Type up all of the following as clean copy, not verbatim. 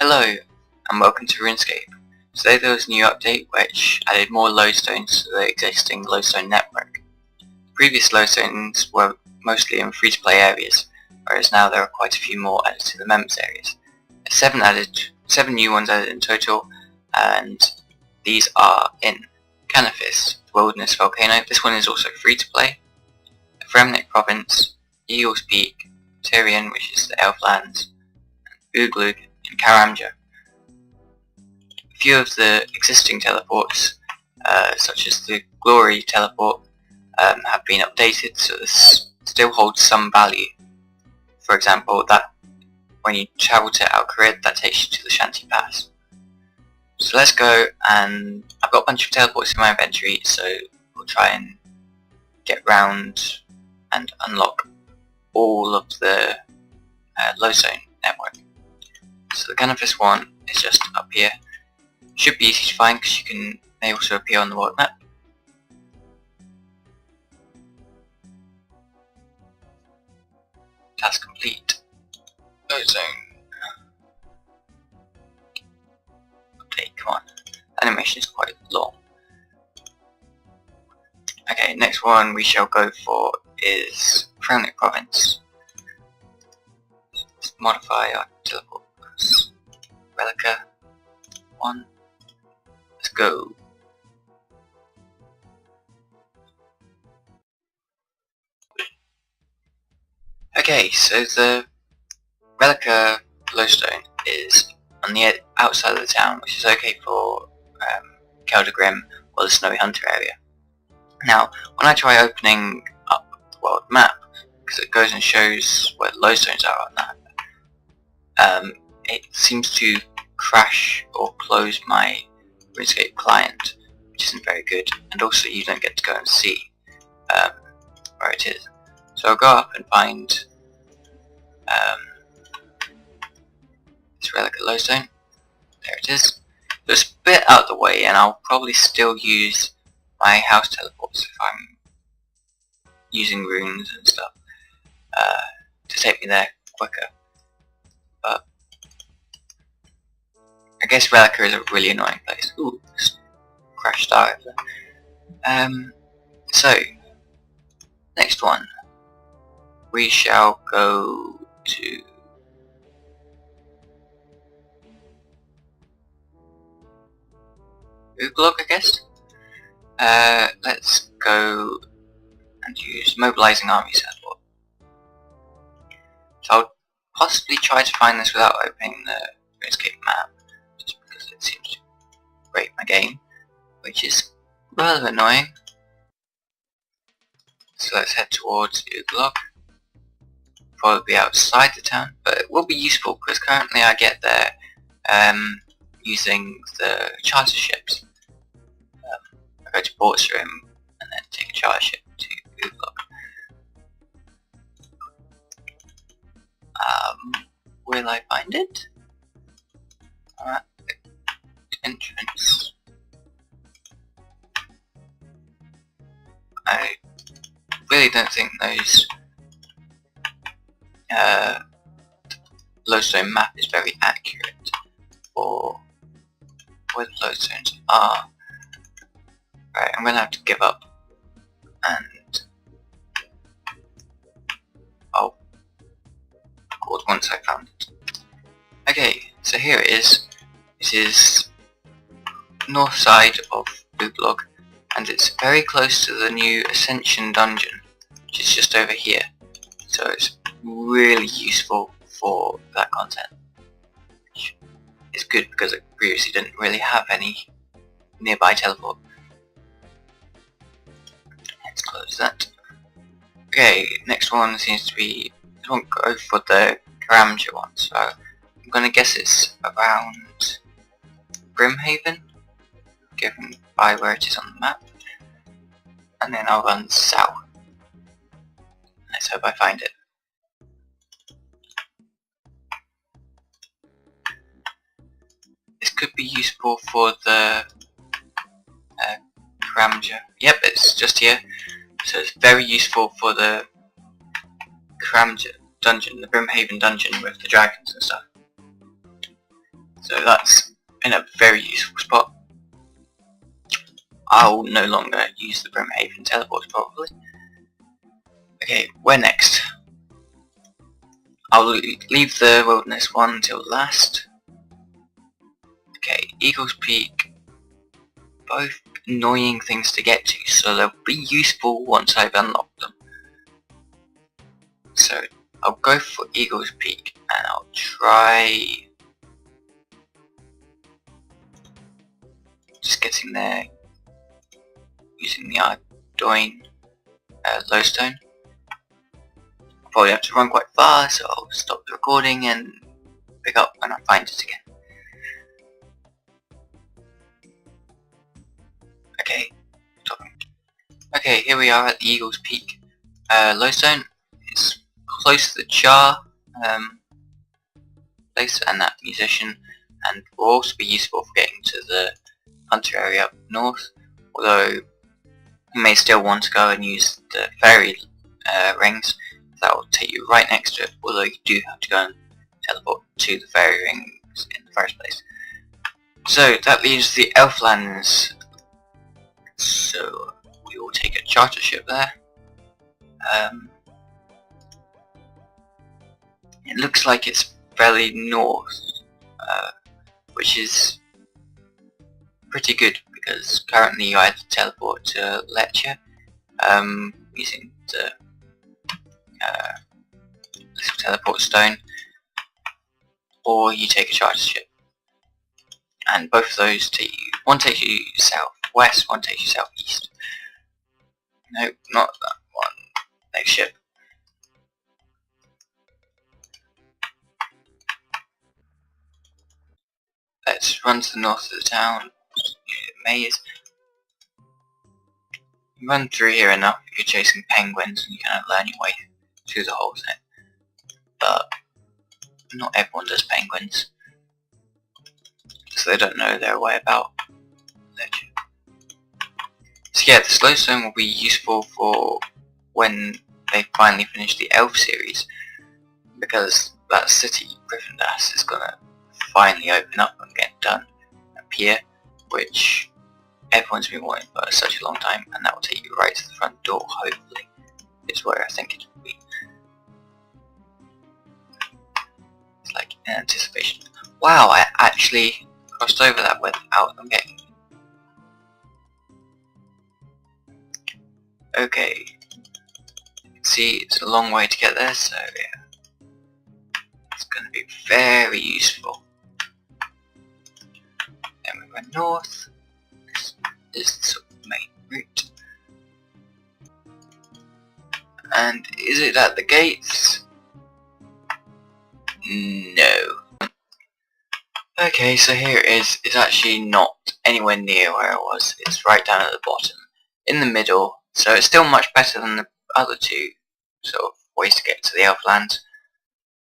Hello, and welcome to Runescape. Today there was a new update which added more lodestones to the existing Lodestone Network. Previous lodestones were mostly in free-to-play areas, whereas now there are quite a few more added to the members areas. There's 7 new ones added in total, and these are in Canifis, the Wilderness Volcano. This one is also free-to-play. The Fremnik Province, Eagles Peak, Tyrian, which is the Elflands, Uglug, and Karamja. A few of the existing teleports, such as the Glory teleport, have been updated, so this still holds some value. For example, that when you travel to Al Kharid, that takes you to the Shanty Pass. So let's go, and I've got a bunch of teleports in my inventory, so we'll try and get round and unlock all of the Lodestone Network. So the Canifis one is just up here. Should be easy to find because they also appear on the world map. Task complete. Lodestone. Update, come on. Animation is quite long. Okay, next one we shall go for is Fremnik Province. Let's modify our teleport. Relica 1. Let's go. Okay, so the Relica Lodestone is on the outside of the town, which is okay for Keldagrim or the Snowy Hunter area. Now, when I try opening up the world map, because it goes and shows where the Lodestones are on that, it seems to crash or close my Runescape client, which isn't very good, and also you don't get to go and see where it is. So I'll go up and find this Relic Lodestone. There it is. So it's a bit out of the way, and I'll probably still use my house teleports if I'm using runes and stuff to take me there quicker. But I guess Relica is a really annoying place. Ooh, crash star over there. So, next one. We shall go to Uglog, I guess. Let's go and use Mobilizing Army Support. So I'll possibly try to find this without opening the Runescape map, just because it seems to break my game, which is rather annoying. So let's head towards Uglog. Probably be outside the town, but it will be useful because currently I get there using the charter ships. I go to Portsrim and then take a charter ship to Uglog. Will I find it? Alright, entrance. I really don't think those Lodestone map is very accurate for where the Lodestones are. Right, I'm gonna have to give up and I'll record once I found it. Okay, so here it is. This is north side of Uglog, and it's very close to the new Ascension dungeon, which is just over here. So it's really useful for that content, which is good because it previously didn't really have any nearby teleport. Let's close that. Okay, next one seems to be, I won't go for the Karamja one, so I'm gonna guess it's around Brimhaven, given by where it is on the map, and then I'll run south. Let's hope I find it. This could be useful for the Karamja. Yep, it's just here. So it's very useful for the Karamja dungeon, the Brimhaven dungeon with the dragons and stuff. So that's in a very useful spot. I'll no longer use the Brimhaven teleport probably. Okay, where next? I'll leave the wilderness one until last. Okay, Eagle's Peak. Both annoying things to get to, so they'll be useful once I've unlocked them. So I'll go for Eagle's Peak and I'll try just getting there using the Ardoin Lodestone. I'll probably have to run quite fast, so I'll stop the recording and pick up when I find it again. Okay, stopping. Okay, here we are at the Eagle's Peak. Lodestone is close to the Jar place and that musician, and will also be useful for getting to the Hunter area up north, although you may still want to go and use the fairy rings. That will take you right next to it, although you do have to go and teleport to the fairy rings in the first place. So that leaves the Elflands, so we will take a charter ship there. It looks like it's fairly north, which is pretty good because currently you either teleport to Lecture using the little teleport stone, or you take a charter ship, and both of those take you. One takes you southwest, one takes you southeast. No, not that one. Next ship. Let's run to the north of the town. Maze. Run through here enough if you're chasing penguins and you kind of learn your way through the whole thing. But not everyone does penguins, so they don't know their way about. So yeah, the Lodestone will be useful for when they finally finish the Elf series, because that city, Gryffindor, is gonna finally open up and get done up here, which everyone's been wanting for such a long time, and that will take you right to the front door, hopefully, is where I think it will be. It's like in anticipation. Wow, I actually crossed over that without them getting me. Okay, you can see it's a long way to get there, so yeah, it's going to be very useful. Then we run north. This is the sort of main route. And is it at the gates? No. Okay, so here it is. It's actually not anywhere near where it was. It's right down at the bottom, in the middle. So it's still much better than the other two sort of ways to get to the Elflands,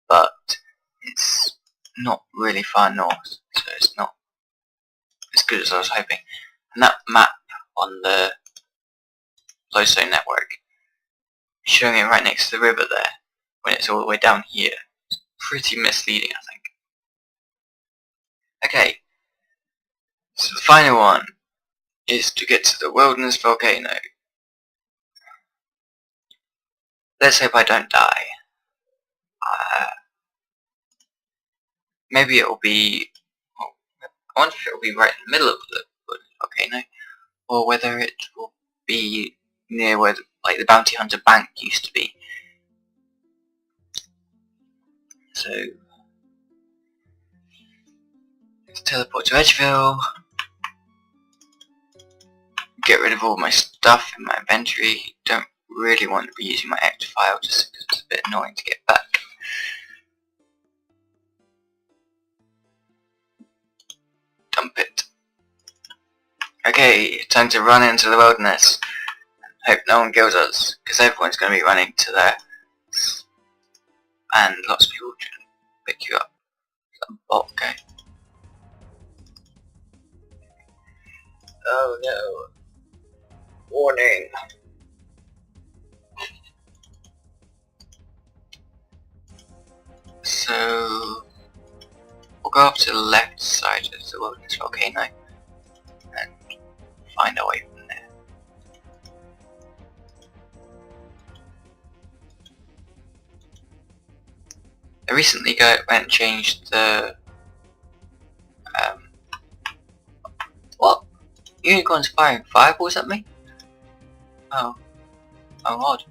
but it's not really far north, so it's not as good as I was hoping. And that map on the Lodestone Network, showing it right next to the river there, when it's all the way down here, it's pretty misleading, I think. Okay, so the final one is to get to the Wilderness Volcano. Let's hope I don't die. Maybe it will be, well, I wonder if it will be right in the middle of the Wilderness Volcano, or whether it will be near where the Bounty Hunter Bank used to be. So let's teleport to Edgeville, get rid of all my stuff in my inventory. Don't really want to be using my Ectofile just because it's a bit annoying to get back. Dump it. Okay, time to run into the wilderness. Hope no one kills us, because everyone's going to be running to there. And lots of people can pick you up. Okay. Oh no. Warning. So we'll go off to the left side of the wilderness volcano and find our way from there. I recently went and changed the what? Unicorns firing fireballs at me? Oh odd.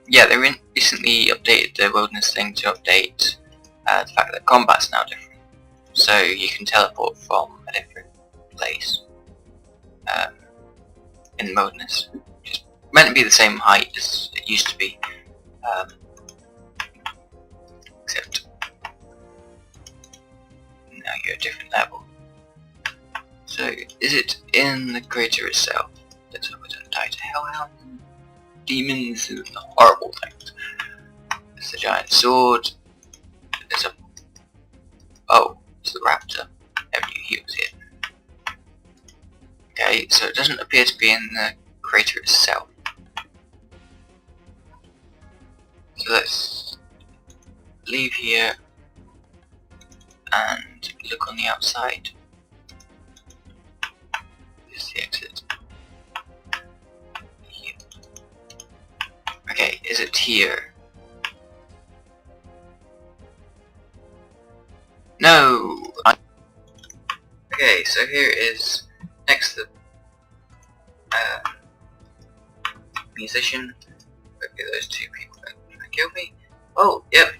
Yeah, they recently updated the wilderness thing to update the fact that combat's now different. So you can teleport from a different place in the wilderness. Just meant to be the same height as it used to be. Except now you're a different level. So is it in the crater itself? Let's hope I don't die to hellhounds, demons, and horrible things. There's a giant sword. There's a... oh, it's the raptor. Never knew he was here. Okay, so it doesn't appear to be in the crater itself. So let's leave here and look on the outside. This is the exit. Here. Okay, is it here? No! Okay, so here it is next to the musician. Okay, those two people are trying to kill me. Oh, yep.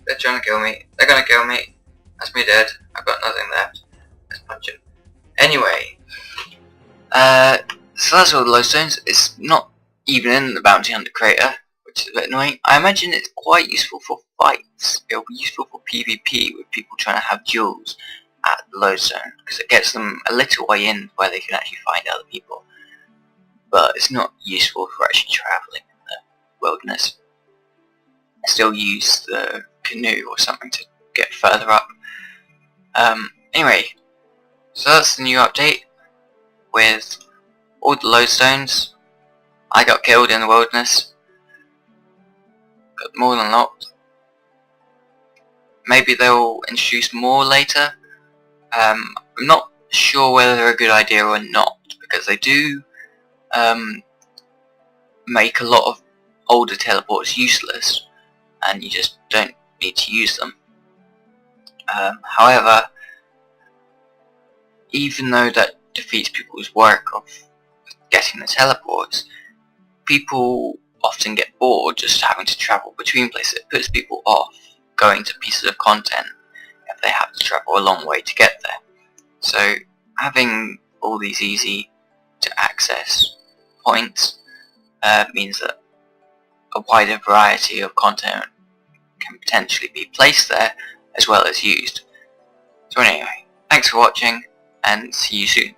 They're trying to kill me. They're gonna kill me. That's me dead. I've got nothing left. Let's punch him. Anyway, so that's all the lodestones. It's not even in the bounty hunter crater, which is a bit annoying. I imagine it's quite useful for fights. It'll be useful for PvP with people trying to have duels at the lodestone, because it gets them a little way in where they can actually find other people. But it's not useful for actually travelling in the wilderness. I still use the canoe or something to get further up. Anyway, so that's the new update with all the lodestones. I got killed in the wilderness. Got more than unlocked. Maybe they'll introduce more later. I'm not sure whether they're a good idea or not, because they do make a lot of older teleports useless, and you just don't need to use them. However, even though that defeats people's work of getting the teleports, people often get bored just having to travel between places. It puts people off going to pieces of content if they have to travel a long way to get there. So having all these easy to access points means that a wider variety of content can potentially be placed there as well as used. So anyway, thanks for watching and see you soon.